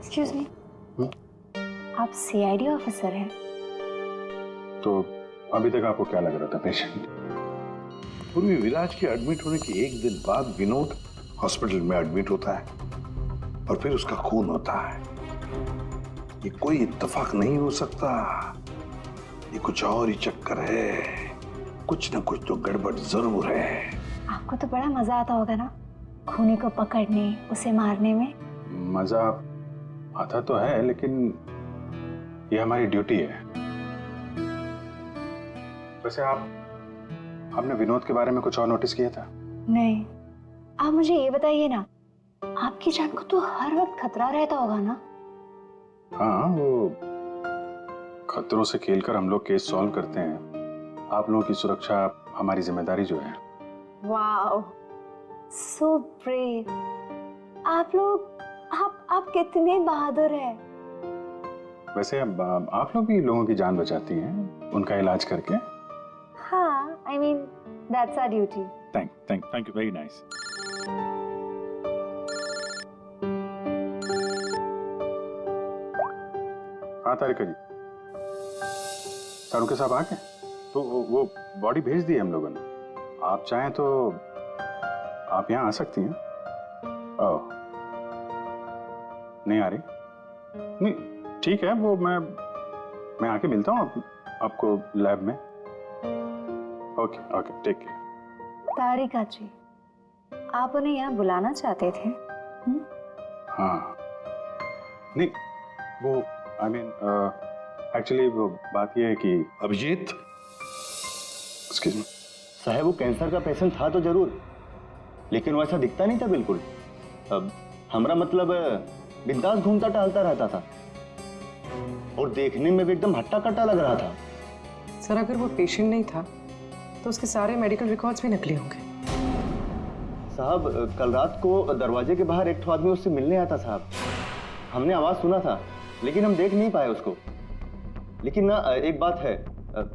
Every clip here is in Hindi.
एक्सक्यूज मी, आप सीआईडी ऑफिसर हैं? तो अभी तक आपको क्या लग रहा था पेशेंट? पूर्वी विराज के एडमिट होने के एक दिन बाद विनोद हॉस्पिटल में एडमिट होता है और फिर उसका खून होता है। ये कोई इत्तेफाक नहीं हो सकता, ये कुछ और ही चक्कर है। कुछ ना कुछ तो गड़बड़ जरूर है। आपको तो बड़ा मजा आता होगा ना खूनी को पकड़ने, उसे मारने में। मजा आता तो है, लेकिन ये हमारी ड्यूटी है। वैसे आपने विनोद के बारे में कुछ और नोटिस किया था? नहीं, आप मुझे ये बताइए ना, आपकी जान को तो हर वक्त खतरा रहता होगा ना? हाँ, वो खतरों से खेलकर हम लोग केस सॉल्व करते हैं। आप लोगों की सुरक्षा हमारी जिम्मेदारी जो है। Wow, so brave. आप लोग आप कितने बहादुर हैं। वैसे अब आप लोग भी लोगों की जान बचाती हैं उनका इलाज करके। हाँ, I mean that's our duty. Thank you, very nice. हाँ तारिका जी, तारुके साहब आ गए? तो वो बॉडी भेज दी है हम लोगों ने। आप चाहें तो आप यहाँ आ सकती हैं। ओह, नहीं आ रही? नहीं, ठीक है, वो मैं आके मिलता हूँ आपको लैब में। Okay, take care. Tarika ji, आप उन्हें यहाँ बुलाना चाहते थे? हाँ, नहीं, वो एक्चुअली वो बात ये है कि अभिजीत, एक्सक्यूज मी साहब, वो कैंसर का पेशेंट था तो जरूर, लेकिन वो ऐसा दिखता नहीं था बिल्कुल। अब हमारा मतलब बिंदास घूमता टहलता रहता था और देखने में भी एकदम हट्टा कट्टा लग रहा था। सर, अगर वो पेशेंट नहीं था तो उसके सारे मेडिकल रिकॉर्ड्स भी नकली होंगे। साहब, कल रात को दरवाजे के बाहर एक आदमी उससे मिलने आया था साहब। हमने आवाज सुना था, लेकिन हम देख नहीं पाए उसको। लेकिन ना, एक बात है,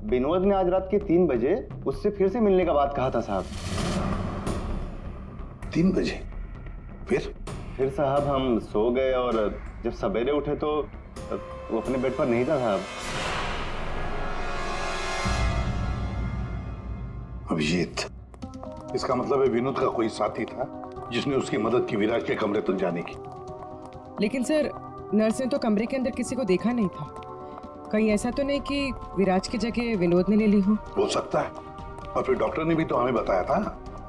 विनोद ने आज रात के 3 बजे उससे फिर से मिलने का बात कहा था साहब। 3 बजे? फिर साहब हम सो गए और जब सवेरे उठे तो वो अपने बेड पर नहीं था साहब। अभिजीत, इसका मतलब है विनोद का कोई साथी था जिसने उसकी मदद की विराज के कमरे तक जाने की। लेकिन सर, नर्स ने तो कमरे के अंदर किसी को देखा नहीं था। कहीं ऐसा तो नहीं कि विराज की जगह विनोद ने ले ली हो सकता है। और फिर डॉक्टर ने भी तो हमें बताया था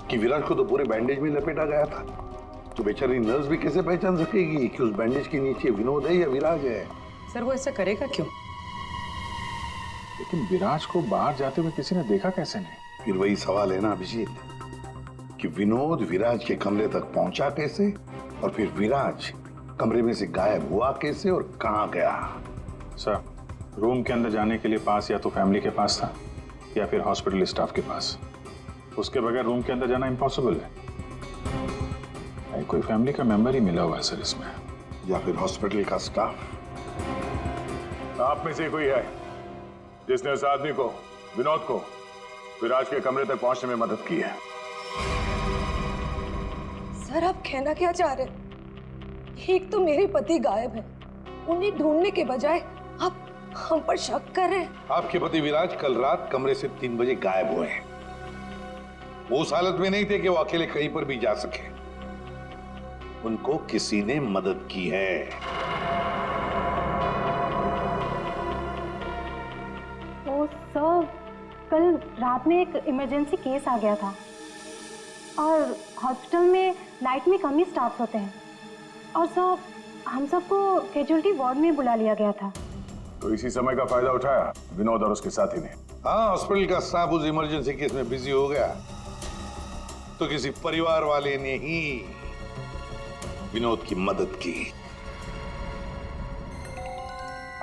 कि विराज को तो पूरे बैंडेज में लपेटा गया था। तो बेचारी नर्स भी कैसे पहचान सकेगी कि उस बैंडेज के नीचे विनोद है या विराज है? सर, वो ऐसा करेगा क्यों? लेकिन विराज को बाहर जाते हुए किसी ने देखा कैसे नहीं? फिर वही सवाल है ना अभिजीत, कि विनोद विराज के कमरे तक पहुंचा कैसे और फिर विराज कमरे में से गायब हुआ कैसे और कहां गया? सर, रूम के अंदर जाने के लिए पास या तो फैमिली के पास था या फिर हॉस्पिटल स्टाफ के पास। उसके बगैर रूम के अंदर जाना इम्पॉसिबल है। कोई फैमिली का मेंबर ही मिला हुआ है सर इसमें, या फिर हॉस्पिटल का स्टाफ। आप में से कोई है जिसने उस आदमी को, विनोद को, विराज के कमरे तक पहुंचने में मदद की है? सर, आप कहना क्या चाह रहे हैं? एक तो मेरे पति गायब है, उन्हें ढूंढने के बजाय आप हम पर शक कर रहे हैं। आपके पति विराज कल रात कमरे से 3 बजे गायब हुए हैं। वो उस हालत में नहीं थे कि वो अकेले कहीं पर भी जा सके। उनको किसी ने मदद की है। ओ सर, कल रात में एक इमरजेंसी केस आ गया था और हॉस्पिटल में नाइट में कम ही स्टाफ होते हैं और सर, हम सबको कैजुअल्टी वार्ड में बुला लिया गया था। तो इसी समय का फायदा उठाया विनोद और उसके साथी ने। हाँ, हॉस्पिटल का स्टाफ उस इमरजेंसी केस में बिजी हो गया तो किसी परिवार वाले ने ही विनोद की मदद की।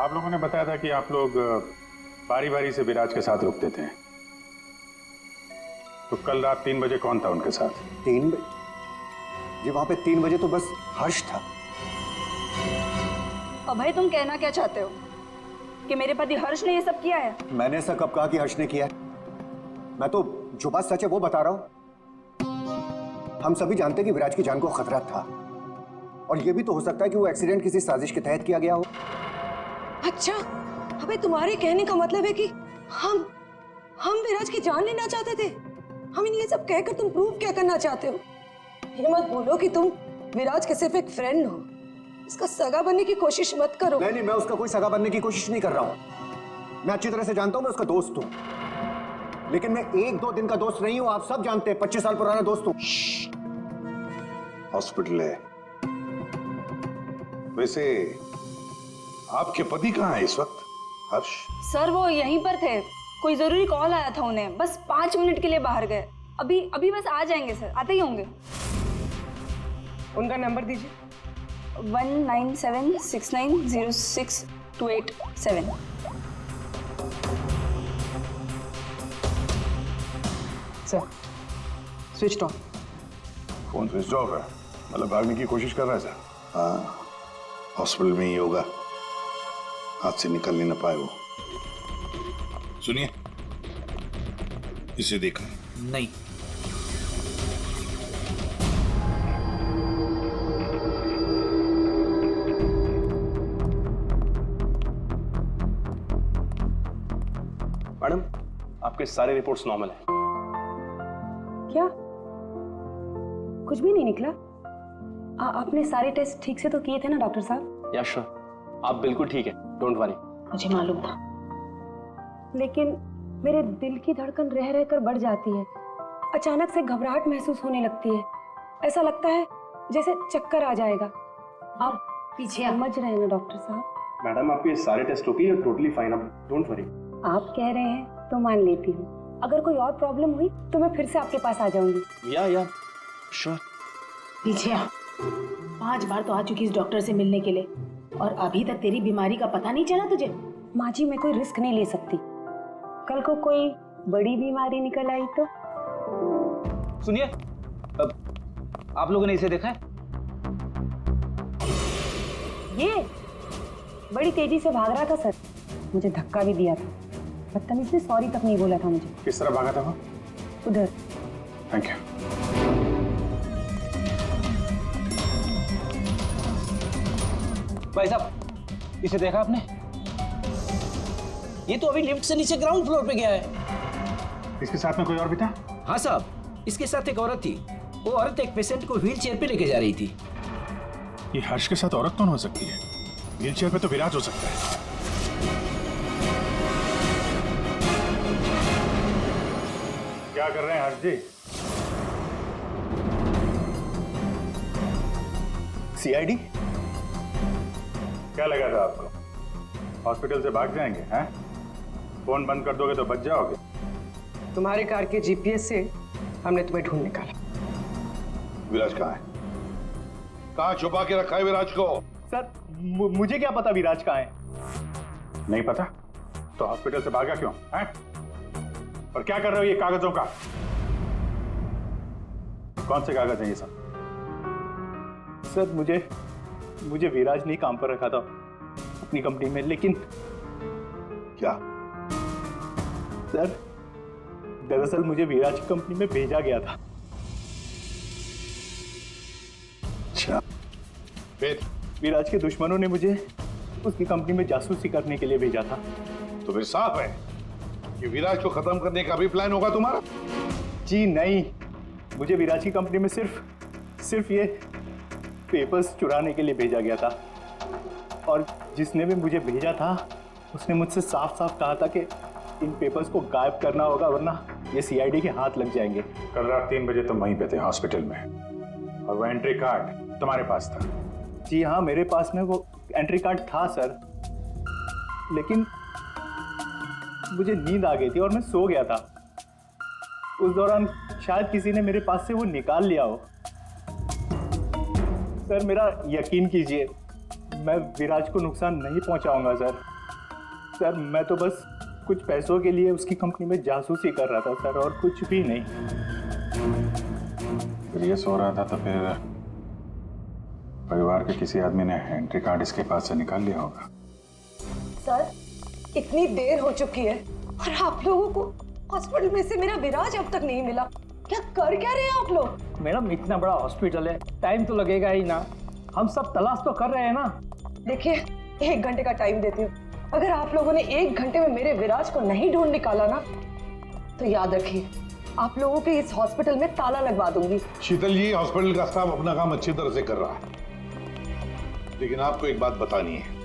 आप लोगों ने बताया था कि आप लोग बारी बारी से विराज के साथ रुकते थे, तो कल रात 3 बजे कौन था उनके साथ? 3 बजे जी, वहां पे 3 बजे तो बस हर्ष था। अभय, तुम कहना क्या चाहते हो कि मेरे पति हर्ष ने ये सब किया है? मैंने ऐसा कब कहा कि हर्ष ने किया है? मैं तो जो बात सच है वो बता रहा हूं। हम सभी जानते हैं कि विराज की जान को खतरा था, और ये भी तो हो सकता है कि वो एक्सीडेंट किसी साजिश के तहत किया गया हो। अच्छा, अबे तुम्हारे कहने का मतलब है कि हम विराज की जान लेना चाहते थे। हम ये सब कहकर तुम प्रूव क्या करना चाहते हो? ये मत बोलो कि तुम विराज के सिर्फ एक फ्रेंड हो। इसका सगा बनने की कोशिश मत करो। नहीं, मैं उसका कोई सगा बनने की कोशिश नहीं कर रहा हूँ। मैं अच्छी तरह से जानता हूँ मैं उसका दोस्त हूँ, लेकिन मैं 1-2 दिन का दोस्त नहीं हूँ। आप सब जानते हैं 25 साल पुराना दोस्त हूँ। हॉस्पिटल है। वैसे आपके पति कहाँ है इस वक्त? हर्ष? सर वो यहीं पर थे, कोई जरूरी कॉल आया था उन्हें, बस 5 मिनट के लिए बाहर गए। अभी बस आ जाएंगे सर, आते ही होंगे। उनका नंबर दीजिए। 1976906287। Sir switch on. Phone switch off है, मतलब भागने की कोशिश कर रहा है सर। हाँ, हॉस्पिटल में ही होगा, हाथ से निकल नहीं ना पाए वो। सुनिए, इसे देखा? नहीं। मैडम, आपके सारे रिपोर्ट्स नॉर्मल हैं। क्या कुछ भी नहीं निकला? आपने सारे टेस्ट ठीक से तो किए थे ना डॉक्टर साहब? या श्योर, आप बिल्कुल ठीक है, डोंट वरी। मुझे मालूम था, लेकिन मेरे दिल की धड़कन रह रह कर बढ़ जाती है। अचानक से घबराहट महसूस होने लगती है। ऐसा लगता है जैसे चक्कर आ जाएगा। आप पीछे समझ रहे हैं ना डॉक्टर साहब? मैडम, आपके सारे टेस्ट ओके है, टोटली फाइन, आप डोंट वरी। आप कह रहे हैं तो मान लेती हूँ। अगर कोई और प्रॉब्लम हुई तो मैं फिर से आपके पास आ जाऊंगी। या श्योर। पीछे आ। 5 बार तो आ चुकी इस डॉक्टर से मिलने के लिए और अभी तक तेरी बीमारी का पता नहीं चला तुझे? माँ जी, मैं कोई रिस्क नहीं ले सकती। कल को कोई बड़ी बीमारी निकल आई तो? सुनिए, अब आप लोगों ने इसे देखा है? ये बड़ी तेजी से भाग रहा था सर, मुझे धक्का भी दिया था। बदतमीज ने सॉरी तक नहीं बोला था मुझे। किस तरह भागा था वो? उधर। Thank you. भाई साहब, इसे देखा आपने? ये तो अभी लिफ्ट से नीचे ग्राउंड फ्लोर पे गया है। इसके साथ में कोई और भी था? हाँ साहब, इसके साथ एक औरत थी। वो औरत एक पेशेंट को व्हील चेयर पे लेके जा रही थी। ये हर्ष के साथ औरत कौन हो सकती है? व्हील चेयर पे तो विराज हो सकता है। क्या कर रहे हैं हर्ष जी? सीआईडी? क्या लगा था आपको हॉस्पिटल से भाग जाएंगे? हैं? फोन बंद कर दोगे तो बच जाओगे। तुम्हारे कार के जीपीएस से हमने तुम्हें ढूंढ निकाला। विराज कहाँ है? कहाँ छुपा के रखा है विराज को? सर, मुझे क्या पता विराज कहाँ है? नहीं पता तो हॉस्पिटल से भागा क्यों? हैं? और क्या कर रहे हो ये कागजों का? कौन से कागज हैं ये सब? सर, मुझे विराज ने काम पर रखा था अपनी कंपनी में, लेकिन क्या? सर, दरअसल मुझे विराज की कंपनी में भेजा गया था। अच्छा, फिर? विराज के दुश्मनों ने मुझे उसकी कंपनी में जासूसी करने के लिए भेजा था। तो फिर साफ है कि विराज को खत्म करने का भी प्लान होगा तुम्हारा? जी नहीं, मुझे विराज की कंपनी में सिर्फ ये पेपर्स चुराने के लिए भेजा गया था। और जिसने भी मुझे भेजा था उसने मुझसे साफ साफ कहा था कि इन पेपर्स को गायब करना होगा, वरना ये सीआईडी के हाथ लग जाएंगे। कल रात 3 बजे तुम वहीं पे थे हॉस्पिटल में, और वो एंट्री कार्ड तुम्हारे पास था? जी हाँ, मेरे पास में वो एंट्री कार्ड था सर, लेकिन मुझे नींद आ गई थी और मैं सो गया था। उस दौरान शायद किसी ने मेरे पास से वो निकाल लिया हो। सर, मेरा यकीन कीजिए, मैं विराज को नुकसान नहीं पहुंचाऊंगा सर। सर, मैं तो बस कुछ पैसों के लिए उसकी कंपनी में जासूसी कर रहा था सर, और कुछ भी नहीं। फिर ये सो रहा था तो फिर परिवार के किसी आदमी ने एंट्री कार्ड इसके पास से निकाल लिया होगा। सर, इतनी देर हो चुकी है और आप लोगों को हॉस्पिटल में से मेरा विराज अब तक नहीं मिला। क्या कर क्या रहे हैं आप लोग? मैडम, इतना बड़ा हॉस्पिटल है, टाइम तो लगेगा ही ना। हम सब तलाश तो कर रहे हैं ना। देखिए, 1 घंटे का टाइम देती हूँ। अगर आप लोगों ने 1 घंटे में मेरे विराज को नहीं ढूंढ निकाला ना, तो याद रखिए आप लोगों के इस हॉस्पिटल में ताला लगवा दूंगी। शीतल जी, हॉस्पिटल का स्टाफ अपना काम अच्छी तरह से कर रहा है, लेकिन आपको एक बात बतानी है।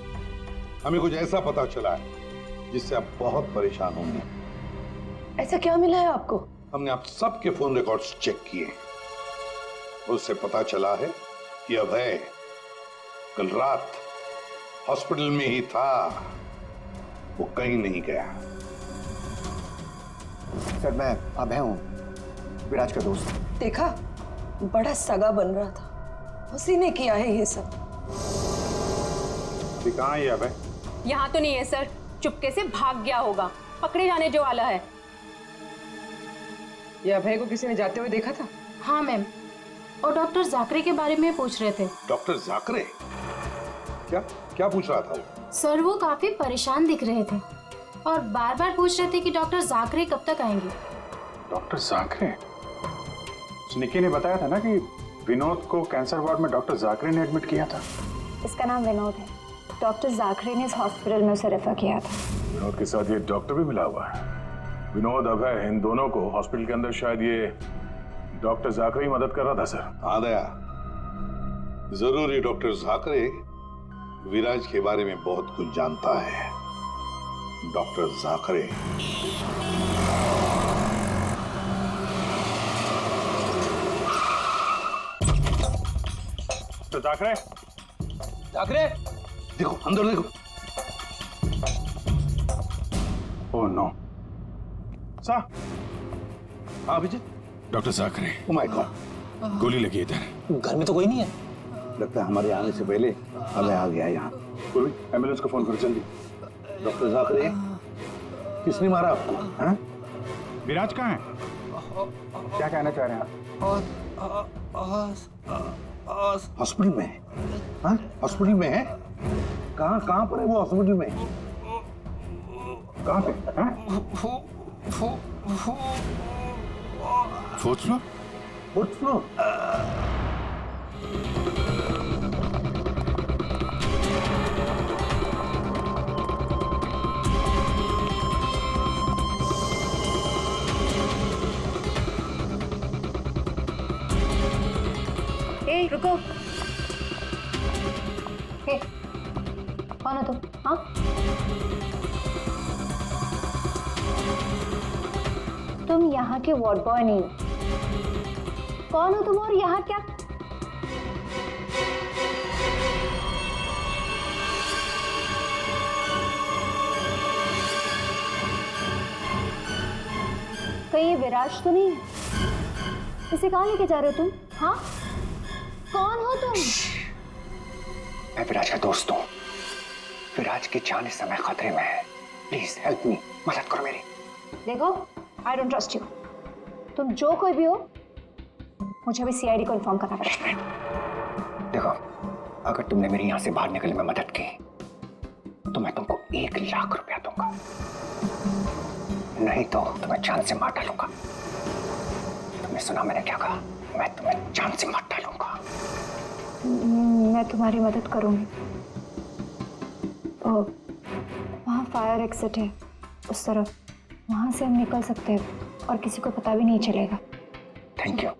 हमें कुछ ऐसा पता चला है जिससे आप बहुत परेशान होंगे। ऐसा क्या मिला है आपको? हमने आप सबके फोन रिकॉर्ड्स चेक किए, उससे पता चला है कि अभय कल रात हॉस्पिटल में ही था, वो कहीं नहीं गया। सर, मैं अभय हूँ, विराज का दोस्त। देखा, बड़ा सगा बन रहा था, उसी ने किया है ये सब। कहाँ है ये अभय? यहाँ तो नहीं है सर, चुपके से भाग गया होगा, पकड़े जाने जो वाला है। ये अभय को किसी ने जाते हुए देखा था? हाँ मैम, और डॉक्टर जाकरे के बारे में पूछ रहे थे। डॉक्टर जाकरे? क्या क्या पूछ रहा था वो? सर वो काफी परेशान दिख रहे थे और बार बार पूछ रहे थे कि डॉक्टर जाकरे कब तक आएंगे। डॉक्टर जाकरे? निकी ने बताया था ना कि विनोद को कैंसर वार्ड में डॉक्टर जाकरे ने एडमिट किया था। इसका नाम विनोद है। डॉक्टर जाकरे ने इस हॉस्पिटल में उसे रेफर किया था। विनोद के साथ ये डॉक्टर भी मिला हुआ है। विनोद, अभय, इन दोनों को हॉस्पिटल के अंदर शायद ये डॉक्टर जाकरे ही मदद कर रहा था सर। हाँ दया, जरूर ये डॉक्टर जाकरे विराज के बारे में बहुत कुछ जानता है। डॉक्टर जाकरे तो जाकरे देखो, अंदर देखो। Oh no. सा? हाँ Abhijit. Doctor Jakare. Oh my God, गोली लगी इधर। घर में तो कोई नहीं है। लगता है हमारे आने से पहले अभय आ गया यहाँ। पूर्वी, एम्बुलेंस को फोन करो जल्दी। डॉक्टर जाकरे, किसने मारा आपको? हाँ? विराज कहाँ है? क्या कहना चाह रहे हैं आप? हॉस्पिटल में है? हाँ? हॉस्पिटल में है? कहाँ पर है वो हॉस्पिटल में? कहाँ पे? हाँ? Fourth floor? Fourth floor? रुको। कौन हो तुम? हाँ, तुम यहाँ के वार्ड बॉय नहीं हो। कौन हो तुम और यहाँ क्या? कहीं ये विराज तो नहीं है? इसे कहाँ लेके जा रहे हो तुम? हाँ, कौन हो तुम? मैं विराज का दोस्त हूँ। विराज की जान इस समय खतरे में है। प्लीज हेल्प मी, मदद करो मेरी। देखो, आई डोंट ट्रस्ट यू। तुम जो कोई भी हो, मुझे अभी सीआईडी को इन्फॉर्म करना पड़ेगा। देखो, अगर तुमने मेरी यहाँ से बाहर निकलने में मदद की तो मैं तुमको 1 लाख रुपया दूंगा, नहीं तो तुम्हें जान से मार डालूंगा। तुमने सुना मैंने क्या कहा? मैं तुम्हें जान से मार डालूंगा। मैं तुम्हारी मदद करूंगी। वहाँ फायर एग्जिट है उस तरफ, वहाँ से हम निकल सकते हैं और किसी को पता भी नहीं चलेगा। Thank you.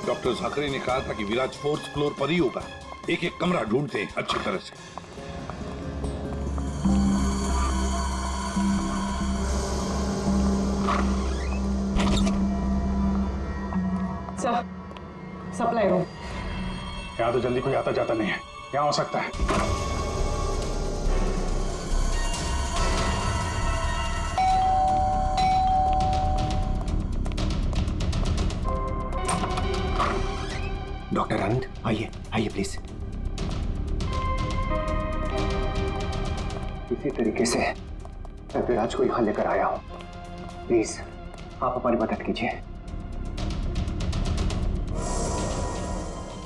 डॉक्टर जाकरे ने कहा था कि विराज 4th फ्लोर पर ही होगा। एक एक कमरा ढूंढते हैं अच्छी तरह से। Sir, supply room. यहाँ तो जल्दी कोई आता जाता नहीं है। यहाँ हो सकता है। डॉक्टर आनंद, आइए आइए प्लीज। किसी तरीके से मैं विराज को यहां लेकर आया हूं। प्लीज आप हमारी मदद कीजिए।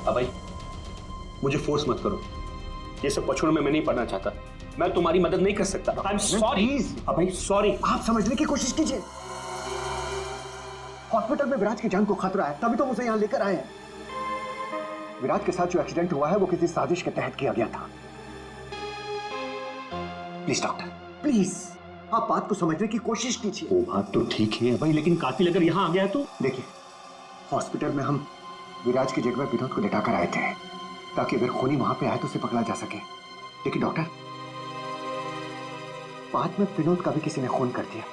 अभय, मुझे फोर्स मत करो। ये सब पछुड़ में मैं नहीं पढ़ना चाहता। मैं तुम्हारी मदद नहीं कर सकता। I am sorry. Abhay sorry, आप समझने की कोशिश कीजिए। हॉस्पिटल में विराज की जान को खतरा है, तभी तो उसे यहां लेकर आए हैं। विराज के साथ जो एक्सीडेंट हुआ है वो किसी साजिश के तहत किया गया था। प्लीज डॉक्टर, प्लीज आप बात को समझने की कोशिश कीजिए। वो बात तो ठीक है भाई, लेकिन कातिल अगर यहाँ आ गया तो? देखिए, हॉस्पिटल में हम विराज की जगह विनोद को लेटाकर आए थे ताकि अगर खूनी वहां पे आए तो उसे पकड़ा जा सके। लेकिन डॉक्टर, बाद में विनोद का भी किसी ने खून कर दिया।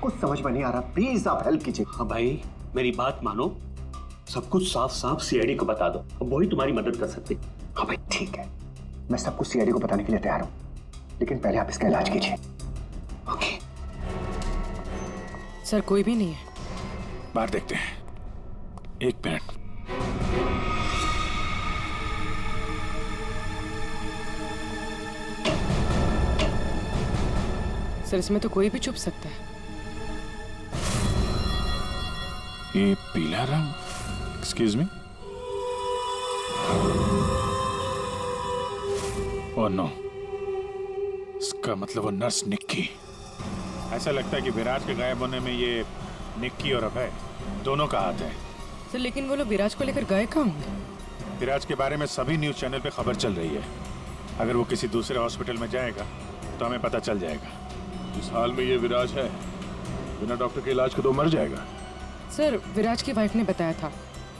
कुछ समझ में नहीं आ रहा, प्लीज आप हेल्प कीजिए। हाँ भाई, मेरी बात मानो, सब कुछ साफ साफ सीआईडी को बता दो, अब वही तुम्हारी मदद कर सकते। हाँ भाई ठीक है, मैं सब कुछ सीआईडी को बताने के लिए तैयार हूं, लेकिन पहले आप इसका इलाज कीजिए। ओके सर, कोई भी नहीं है। बाहर देखते हैं। एक मिनट। सर, इसमें तो कोई भी छुप सकता है। ये पीला रंग, एक्सक्यूज मी। ओह नो, इसका मतलब वो नर्स निक्की। ऐसा लगता है कि विराज के गायब होने में ये निक्की और अभय दोनों का हाथ है। सर, लेकिन वो लोग विराज को लेकर गए कहाँ होंगे? विराज के बारे में सभी न्यूज चैनल पे खबर चल रही है। अगर वो किसी दूसरे हॉस्पिटल में जाएगा तो हमें पता चल जाएगा। इस हाल में ये विराज है, बिना डॉक्टर के इलाज के तो मर जाएगा। सर, विराज की वाइफ ने बताया था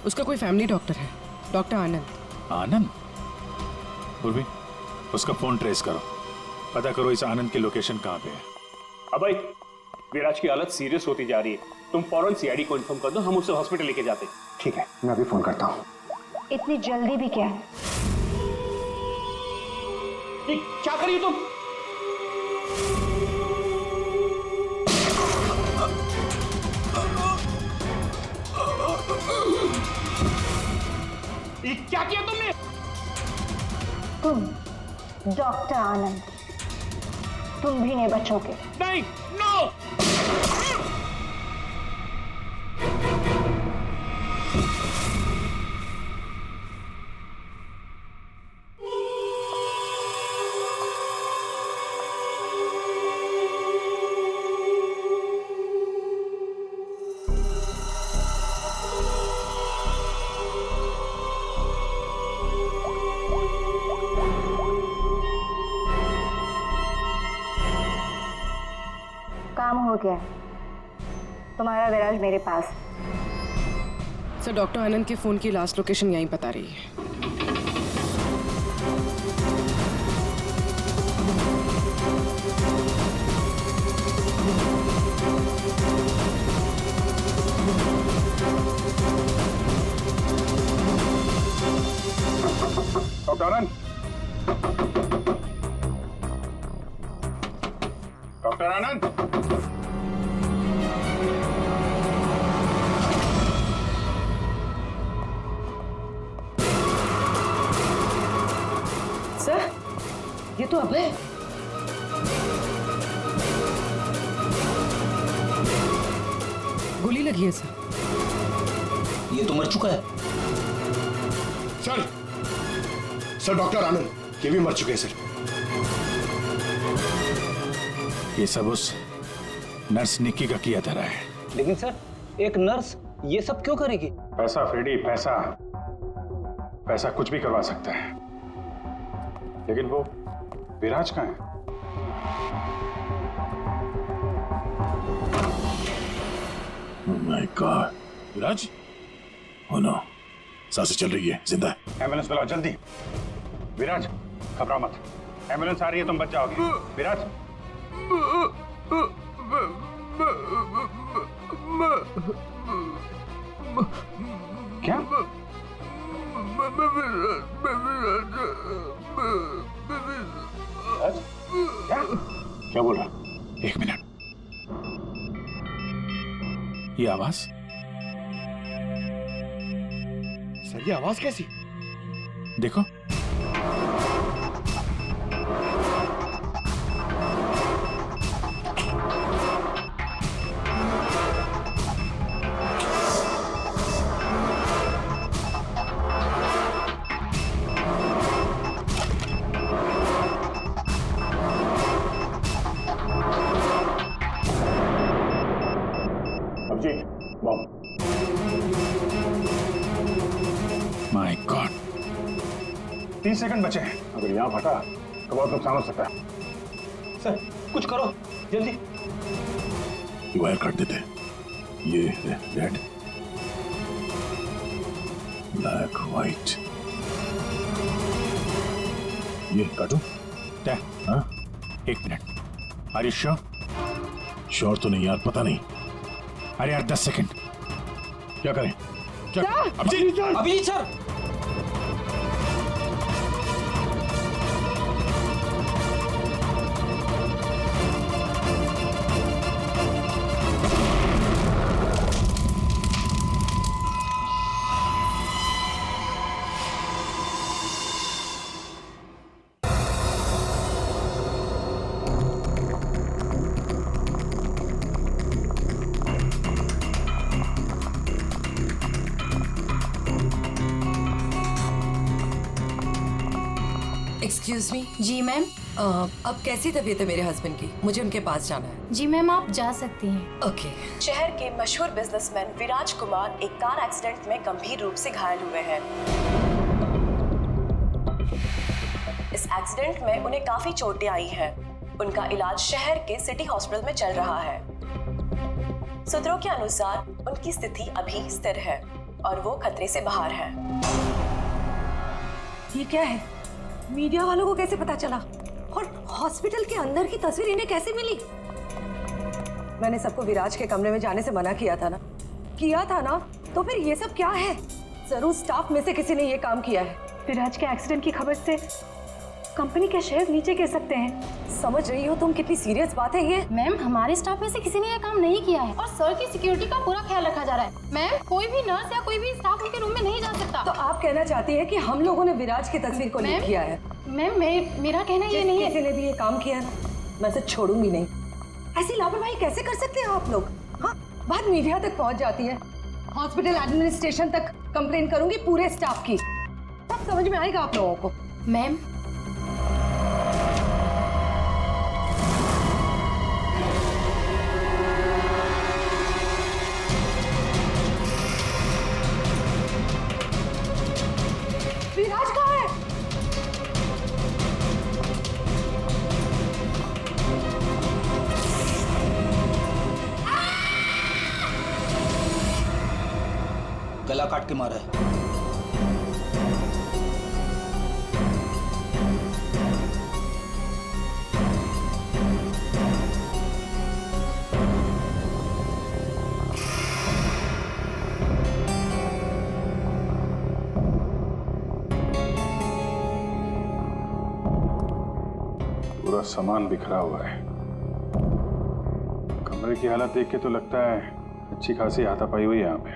उसका कोई फैमिली डॉक्टर है, डॉक्टर आनंद। आनंद? पूर्वी, उसका फोन ट्रेस करो, पता करो इस आनंद की लोकेशन कहाँ पे है। अभय, विराज की हालत सीरियस होती जा रही है, तुम फौरन सीआईडी को इन्फॉर्म कर दो, हम उसे हॉस्पिटल लेके जाते हैं। ठीक है, मैं अभी फोन करता हूँ। इतनी जल्दी भी क्या है? क्या करिए तुम? क्या किया तुमने? तुम डॉक्टर आनंद, तुम भी नहीं बचोगे। नहीं, नो! काम हो गया, तुम्हारा विराज मेरे पास। सर, डॉक्टर आनंद के फोन की लास्ट लोकेशन यहीं बता रही है। डॉक्टर आनंद, डॉक्टर आनंद, सर, ये तो अभय। गोली लगी है सर। ये तो मर चुका है। सर डॉक्टर आनंद, ये भी मर चुके हैं सर। ये सब उस नर्स निक्की का किया धरा है। लेकिन सर, एक नर्स ये सब क्यों करेगी? पैसा फ्रेडी, पैसा। पैसा कुछ भी करवा सकता है, लेकिन वो विराज कहाँ है? Oh my god, Viraj? Oh no, सांसें चल रही है, जिंदा है। एम्बुलेंस बुलाओ जल्दी। विराज, घबराओ मत, एम्बुलेंस आ रही है, तुम बच जाओगे। विराज, क्या? विराज, क्या बोल रहा? एक मिनट, ये आवाज? सर, ये आवाज कैसी? देखो। अभिजीत, बम। माय गॉड, 30 सेकंड बचे हैं। अगर यहाँ फटा तो बहुत नुकसान हो सकता है। सर कुछ करो जल्दी। वायर काट देते। ये रेड, ब्लैक, व्हाइट, ये काटू क्या? हाँ, 1 मिनट। अरे श्योर तो नहीं यार, पता नहीं। अरे यार 10 सेकंड, क्या करें? क्या? अभिजीत सर। Excuse me. जी मैम। अब कैसी तबीयत है मेरे हस्बैंड की? मुझे उनके पास जाना है। जी मैम, आप जा सकती हैं। ओके। शहर के मशहूर बिजनेसमैन विराज कुमार एक कार एक्सीडेंट में गंभीर रूप से घायल हुए हैं। इस एक्सीडेंट में उन्हें काफी चोटें आई हैं। उनका इलाज शहर के सिटी हॉस्पिटल में चल रहा है। सूत्रों के अनुसार उनकी स्थिति अभी स्थिर है और वो खतरे से बाहर है। ये क्या है? मीडिया वालों को कैसे पता चला? और हॉस्पिटल के अंदर की तस्वीर इन्हें कैसे मिली? मैंने सबको विराज के कमरे में जाने से मना किया था ना? तो फिर ये सब क्या है? जरूर स्टाफ में से किसी ने ये काम किया है। विराज के एक्सीडेंट की खबर से कंपनी के शेयर नीचे गिर सकते हैं। समझ रही हो तुम कितनी सीरियस बात है ये? मैम, हमारे स्टाफ में से किसी ने यह काम नहीं किया है और सर की सिक्योरिटी का पूरा ख्याल रखा जा रहा है। मैम, कोई भी नर्स या कोई भी स्टाफ उनके रूम में नहीं जा सकता। तो आप कहना चाहती है कि हम लोगों ने विराज की तस्वीर को लीक किया है? मैम, मेरा कहना ये नहीं है। किसी ने भी ये काम किया ना, मैं इसे छोड़ूंगी नहीं। ऐसी लापरवाही कैसे कर सकते हैं आप लोग? हाँ, बात मीडिया तक पहुंच जाती है, हॉस्पिटल एडमिनिस्ट्रेशन तक कंप्लेन करूंगी पूरे स्टाफ की। तब समझ में आएगा आप लोगों को। मैम, विराज कहाँ है? गला काट के मारा है। पूरा सामान बिखरा हुआ है। कमरे की हालत देख के तो लगता है अच्छी खासी हाथापाई हुई है यहाँ पे।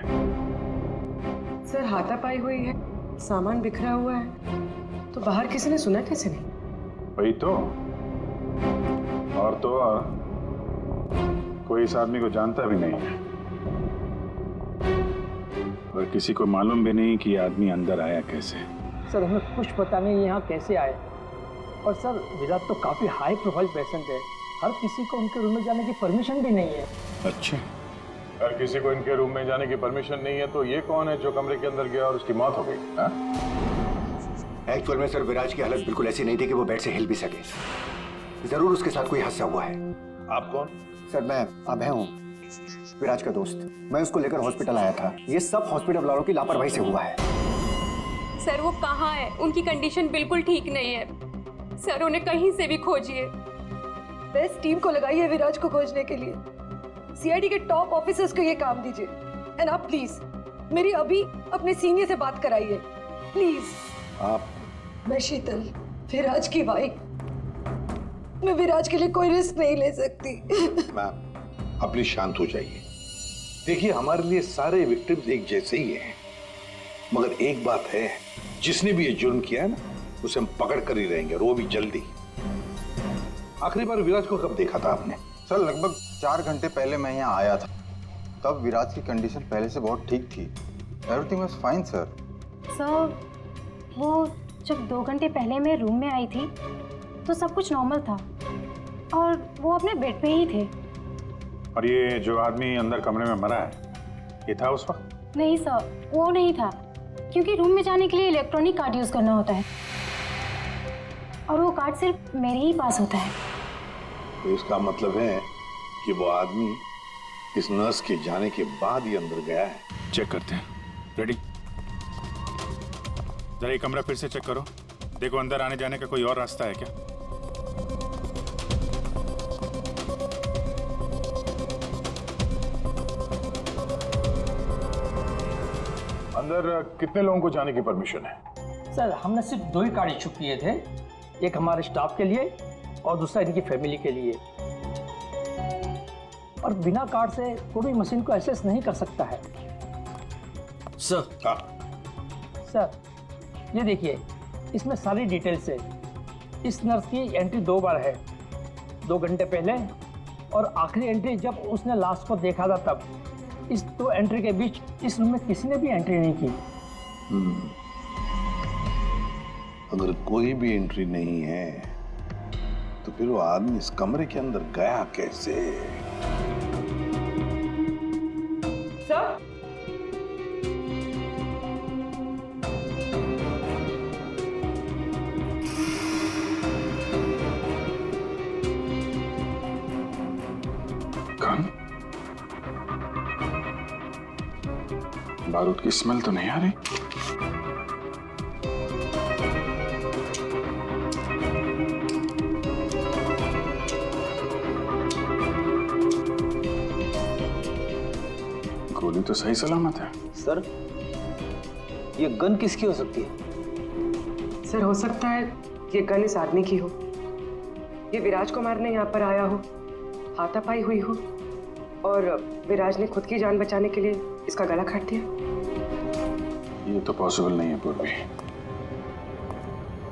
सर, हाथापाई हुई है, सामान बिखरा हुआ है, तो बाहर किसी ने सुना कैसे नहीं? वही तो, और तो और कोई इस आदमी को जानता भी नहीं है और किसी को मालूम भी नहीं कि ये आदमी अंदर आया कैसे। सर, हमें कुछ पता नहीं यहाँ कैसे आए। और सर, विराज तो काफी हाई प्रोफाइल पेशेंट है, हर किसी को उनके रूम में जाने की परमिशन भी नहीं है। अच्छा, अगर किसी को इनके रूम में जाने की परमिशन नहीं है तो ये कौन है जो कमरे के अंदर गया और उसकी मौत हो गई? एक्चुअल में सर, विराज की हालत बिल्कुल ऐसी नहीं थी कि वो बेड से हिल भी सके। जरूर उसके साथ कोई हादसा हुआ है। आप कौन? सर, मैं अभय हूँ, विराज का दोस्त। मैं उसको लेकर हॉस्पिटल आया था। ये सब हॉस्पिटल वालों की लापरवाही से हुआ है। सर, वो कहाँ है? उनकी कंडीशन बिल्कुल ठीक नहीं है सर, उन्हें कहीं से भी खोजिए। बेस्ट टीम को लगाइए विराज को खोजने के लिए। सीआईडी के टॉप ऑफिसर्स को ये काम दीजिए। एंड आप प्लीज मेरी अभी अपने सीनियर से बात कराइए, प्लीज। आप? मैं शीतल, विराज की वाइफ। मैं विराज के लिए कोई रिस्क नहीं ले सकती। मैम, आप प्लीज शांत हो जाइए। देखिए, हमारे लिए सारे विक्टिम्स एक जैसे ही हैं, मगर एक बात है, जिसने भी ये जुर्म किया है ना, उसे हम पकड़ कर ही रहेंगे, और वो भी जल्दी। आखिरी बार विराज को कब देखा था आपने? सर, लगभग 4 घंटे पहले मैं यहाँ आया था। तब विराज की कंडीशन पहले से बहुत ठीक थी। Everything was fine sir. Sir, वो जब 2 घंटे पहले मैं रूम में आई थी तो सब कुछ नॉर्मल था और वो अपने बेड पे ही थे। और ये जो आदमी अंदर कमरे में मरा है, ये था उस वक्त? नहीं सर, वो नहीं था, क्योंकि रूम में जाने के लिए इलेक्ट्रॉनिक कार्ड यूज करना होता है और वो कार्ड सिर्फ मेरे ही पास होता है। तो इसका मतलब है कि वो आदमी इस नर्स के जाने के बाद ही अंदर गया है। चेक करते हैं। रेडी? जरा ये कमरा फिर से चेक करो, देखो अंदर आने जाने का कोई और रास्ता है क्या। अंदर कितने लोगों को जाने की परमिशन है? सर हमने सिर्फ 2 ही कार्ड इशू किए थे, एक हमारे स्टाफ के लिए और दूसरा इनकी फैमिली के लिए। और बिना कार्ड से कोई भी मशीन को एक्सेस नहीं कर सकता है। सर सर ये देखिए, इसमें सारी डिटेल्स है। इस नर्स की एंट्री 2 बार है, 2 घंटे पहले और आखिरी एंट्री जब उसने लास्ट को देखा था तब। इस 2 एंट्री के बीच इस रूम में किसी ने भी एंट्री नहीं की। अगर कोई भी एंट्री नहीं है तो फिर वो आदमी इस कमरे के अंदर गया कैसे? सर बारूद की स्मेल तो नहीं आ रही? गोली तो सही सलामत है। सर ये गन किसकी हो सकती है? सर हो सकता है ये गन इस आदमी की हो, ये विराज को मारने यहाँ पर आया हो, हाथापाई हुई हो और विराज ने खुद की जान बचाने के लिए इसका गला काट दिया। ये तो पॉसिबल नहीं है पूर्वी।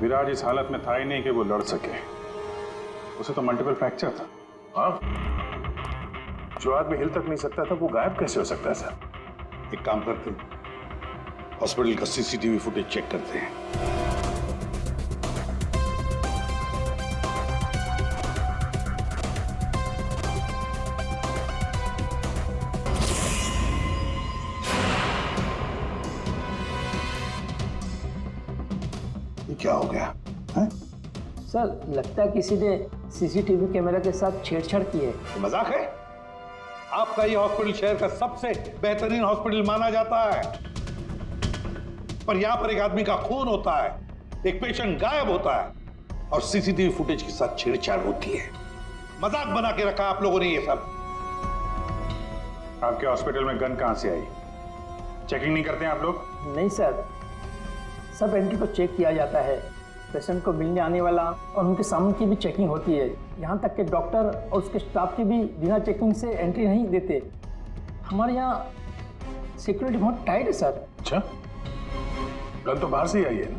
विराज इस हालत में था ही नहीं कि वो लड़ सके, उसे तो मल्टीपल फ्रैक्चर था। हाँ, जो आदमी हिल तक नहीं सकता था वो गायब कैसे हो सकता है सर? एक काम करते हैं, हॉस्पिटल का सीसीटीवी फुटेज चेक करते हैं। ये क्या हो गया है? सर लगता है किसी ने सीसीटीवी कैमरा के साथ छेड़छाड़ की है। मजाक है? आपका ये हॉस्पिटल शहर का सबसे बेहतरीन हॉस्पिटल माना जाता है, पर यहां पर एक आदमी का खून होता है, एक पेशेंट गायब होता है और सीसीटीवी फुटेज के साथ छेड़छाड़ होती है। मजाक बना के रखा आप लोगों ने ये सब। आपके हॉस्पिटल में गन कहां से आई? चेकिंग नहीं करते हैं आप लोग? नहीं सर, सब एंट्री को चेक किया जाता है। पेशेंट को मिलने आने वाला और उनके सामान की भी चेकिंग होती है। यहाँ तक कि डॉक्टर और उसके स्टाफ की भी बिना चेकिंग से एंट्री नहीं देते। हमारे यहाँ सिक्योरिटी बहुत टाइट है सर। अच्छा, गन तो बाहर से ही आई है ना?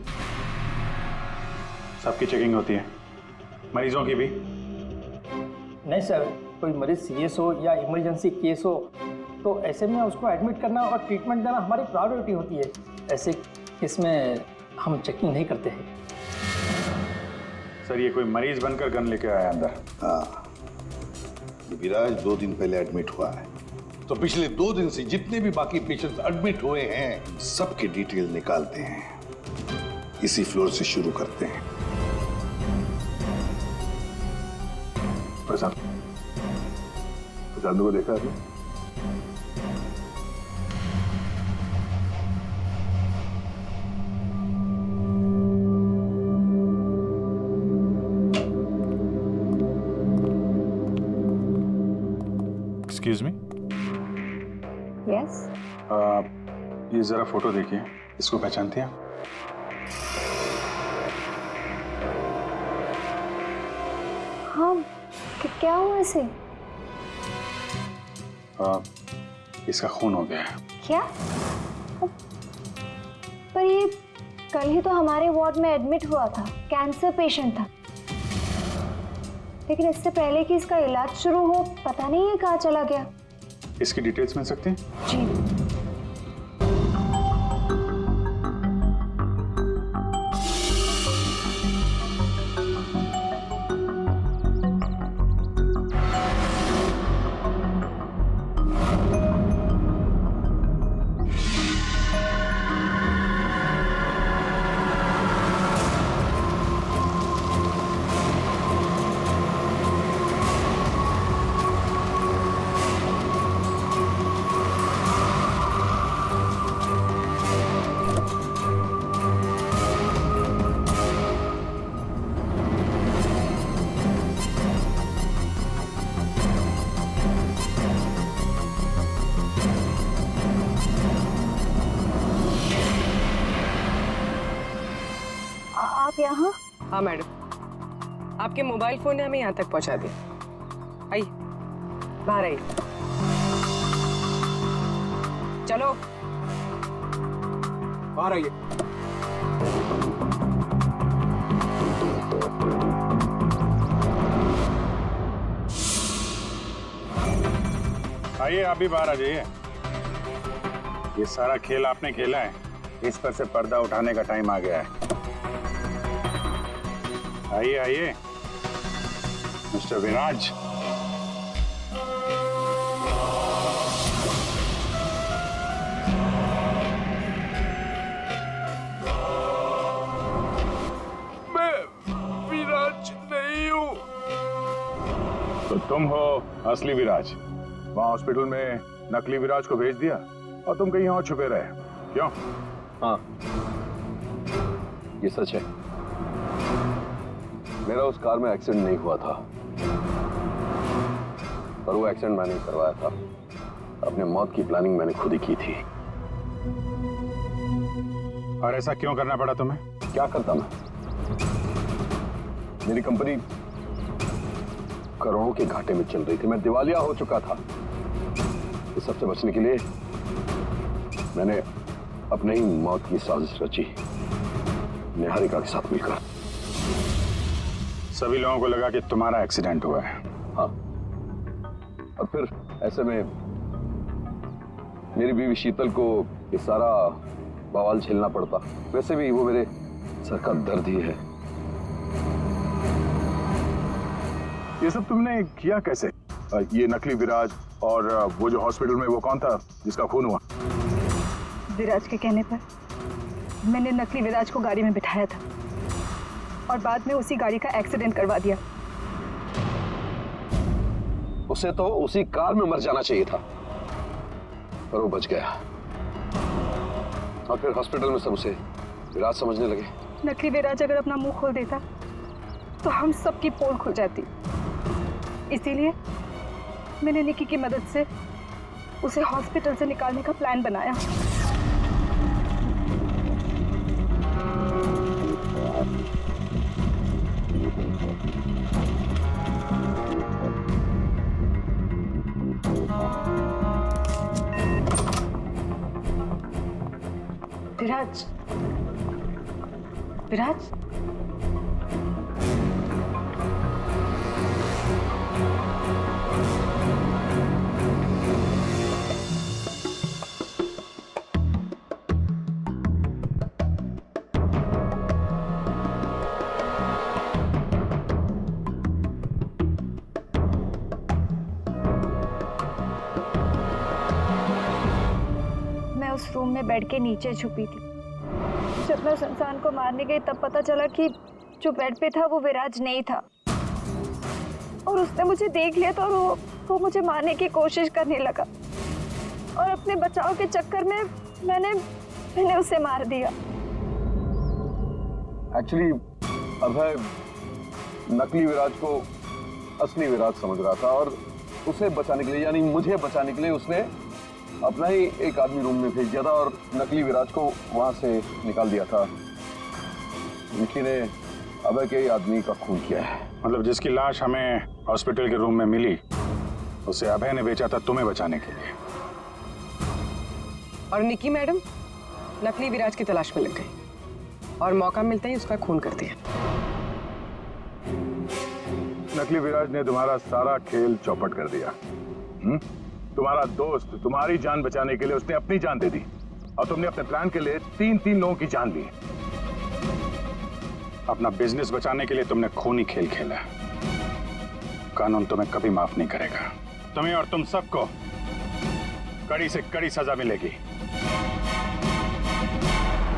सबकी चेकिंग होती है, मरीजों की भी? नहीं सर, कोई मरीज सीरियस हो या इमरजेंसी केस हो तो ऐसे में उसको एडमिट करना और ट्रीटमेंट देना हमारी प्रायोरिटी होती है। ऐसे केस में हम चेकिंग नहीं करते हैं। सर ये कोई मरीज बनकर गन लेके आया अंदर? हाँ, ये विराज 2 दिन पहले एडमिट हुआ है, तो पिछले 2 दिन से जितने भी बाकी पेशेंट्स एडमिट हुए हैं सबके डिटेल निकालते हैं। इसी फ्लोर से शुरू करते हैं। प्रशांत को देखा आपने? Excuse me. यस। ये जरा फोटो देखिए, इसको पहचानते हैं? हाँ, क्या हुआ इसे? इसका खून हो गया है। क्या? पर ये कल ही तो हमारे वार्ड में एडमिट हुआ था, कैंसर पेशेंट था। लेकिन इससे पहले कि इसका इलाज शुरू हो पता नहीं है कहाँ चला गया। इसकी डिटेल्स मिल सकती हैं? जी। आपके यहाँ? हाँ मैडम, आपके मोबाइल फोन ने हमें यहाँ तक पहुँचा दिया। आइए, बाहर आइए। चलो बाहर आइए। आइए, आप भी बाहर आ जाइए। ये सारा खेल आपने खेला है, इस पर से पर्दा उठाने का टाइम आ गया है। आइए आइए मिस्टर विराज। मैं विराज नहीं हूं। तो तुम हो असली विराज। वहां हॉस्पिटल में नकली विराज को भेज दिया और तुम कहीं और छुपे रहे, क्यों? हाँ, ये सच है। मेरा उस कार में एक्सीडेंट नहीं हुआ था, पर वो एक्सीडेंट मैंने करवाया था। अपने मौत की प्लानिंग मैंने खुद ही की थी। और ऐसा क्यों करना पड़ा तुम्हें? क्या करता मैं? मेरी कंपनी करोड़ों के घाटे में चल रही थी, मैं दिवालिया हो चुका था। इस सबसे बचने के लिए मैंने अपने ही मौत की साजिश रची, निहारिका के साथ मिलकर। सभी लोगों को लगा कि तुम्हारा एक्सीडेंट हुआ है। हाँ, और फिर ऐसे में मेरी बीवी शीतल को ये सारा बवाल झेलना पड़ता। वैसे भी वो मेरे सर का दर्द ही है। ये सब तुमने किया कैसे? ये नकली विराज और वो जो हॉस्पिटल में वो कौन था जिसका खून हुआ? विराज के कहने पर मैंने नकली विराज को गाड़ी में बिठाया था और बाद में उसी गाड़ी का एक्सीडेंट करवा दिया। उसे तो उसी कार में मर जाना चाहिए था, पर वो बच गया। और फिर हॉस्पिटल में सब उसे विराज समझने लगे। नकली विराज अगर अपना मुंह खोल देता तो हम सबकी पोल खुल जाती। इसीलिए मैंने निकी की मदद से उसे हॉस्पिटल से निकालने का प्लान बनाया। विराज, विराज, उस रूम में बेड के नीचे छुपी थी। जब मैं सुनसान को मारने गई तब पता चला कि जो बेड पे था वो विराज नहीं था और उसने मुझे देख लिया तो वो मुझे मारने की कोशिश करने लगा और अपने बचाव के चक्कर में मैंने उसे मार दिया। एक्चुअली अभय नकली विराज को असली विराज समझ रहा था और उसे बचाने के लिए, यानी मुझे बचाने के लिए, उसने अपना ही एक आदमी रूम में भेज दिया था और नकली विराज को वहां से निकाल दिया था। निकी ने अभय के आदमी का खून किया है। मतलब जिसकी लाश हमें हॉस्पिटल के रूम में मिली उसे अभय ने बेचा था तुम्हें बचाने के लिए। और निकी मैडम नकली विराज की तलाश में लग गई और मौका मिलते ही उसका खून कर दिया। नकली विराज ने तुम्हारा सारा खेल चौपट कर दिया। तुम्हारा दोस्त तुम्हारी जान बचाने के लिए उसने अपनी जान दे दी और तुमने अपने प्लान के लिए तीन लोगों की जान ली। अपना बिजनेस बचाने के लिए तुमने खूनी खेल खेला। कानून तुम्हें कभी माफ नहीं करेगा। तुम्हें और तुम सबको कड़ी से कड़ी सजा मिलेगी।